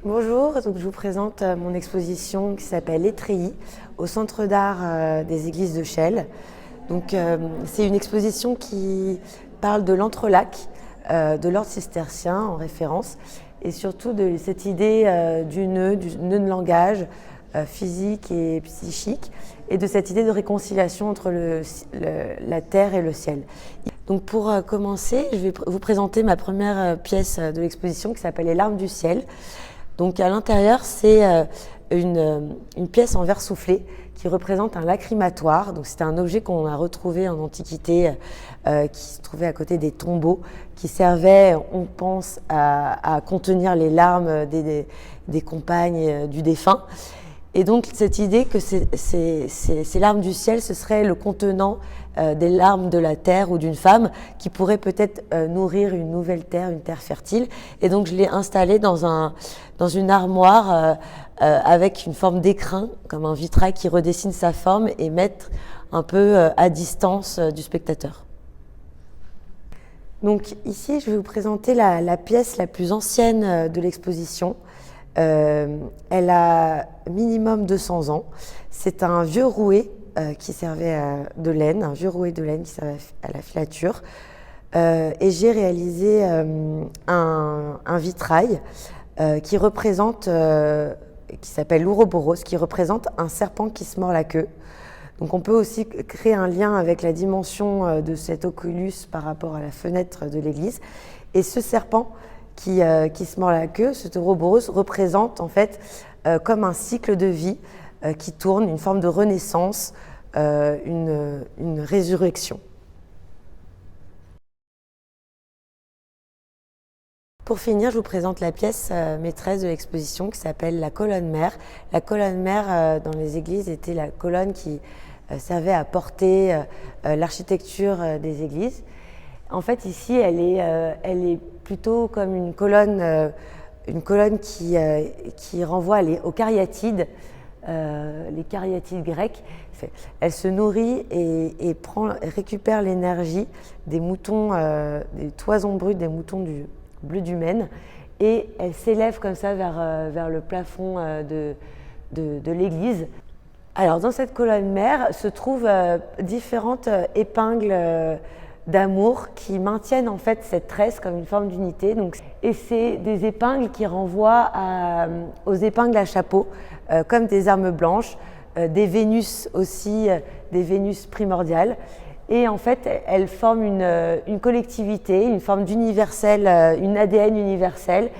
Bonjour, donc je vous présente mon exposition qui s'appelle Les Treillis au Centre d'art des Églises de Chelles. C'est une exposition qui parle de l'entrelac de l'ordre cistercien en référence et surtout de cette idée du nœud de langage physique et psychique et de cette idée de réconciliation entre la terre et le ciel. Donc pour commencer, je vais vous présenter ma première pièce de l'exposition qui s'appelle Les larmes du ciel. Donc à l'intérieur, c'est une pièce en verre soufflé qui représente un lacrymatoire. Donc c'est un objet qu'on a retrouvé en Antiquité, qui se trouvait à côté des tombeaux, qui servait, on pense, à contenir les larmes des compagnes du défunt. Et donc cette idée que ces larmes du ciel, ce serait le contenant des larmes de la terre ou d'une femme qui pourrait peut-être nourrir une nouvelle terre, une terre fertile. Et donc je l'ai installée dans une armoire avec une forme d'écrin, comme un vitrail qui redessine sa forme et mettre un peu à distance du spectateur. Donc ici, je vais vous présenter la pièce la plus ancienne de l'exposition. Elle a minimum 200 ans. C'est un vieux rouet qui servait de laine, un vieux rouet de laine qui servait à la filature. Et j'ai réalisé un vitrail qui représente, qui s'appelle l'Ouroboros, qui représente un serpent qui se mord la queue. Donc on peut aussi créer un lien avec la dimension de cet oculus par rapport à la fenêtre de l'église. Et ce serpent qui se mord la queue, cet Ouroboros, représente en fait comme un cycle de vie qui tourne, une forme de renaissance, une résurrection. Pour finir, je vous présente la pièce maîtresse de l'exposition qui s'appelle la colonne mère. La colonne mère dans les églises était la colonne qui servait à porter l'architecture des églises. En fait, ici, elle est plutôt comme une colonne qui renvoie aux cariatides, les cariatides grecques. Elle se nourrit et récupère l'énergie des moutons, des toisons brutes des moutons du bleu du Maine, et elle s'élève comme ça vers le plafond de l'église. Alors, dans cette colonne mère se trouvent différentes épingles d'amour qui maintiennent en fait cette tresse comme une forme d'unité. Et c'est des épingles qui renvoient aux épingles à chapeau, comme des armes blanches, des Vénus aussi, des Vénus primordiales. Et en fait, elles forment une collectivité, une forme d'universel, une ADN universelle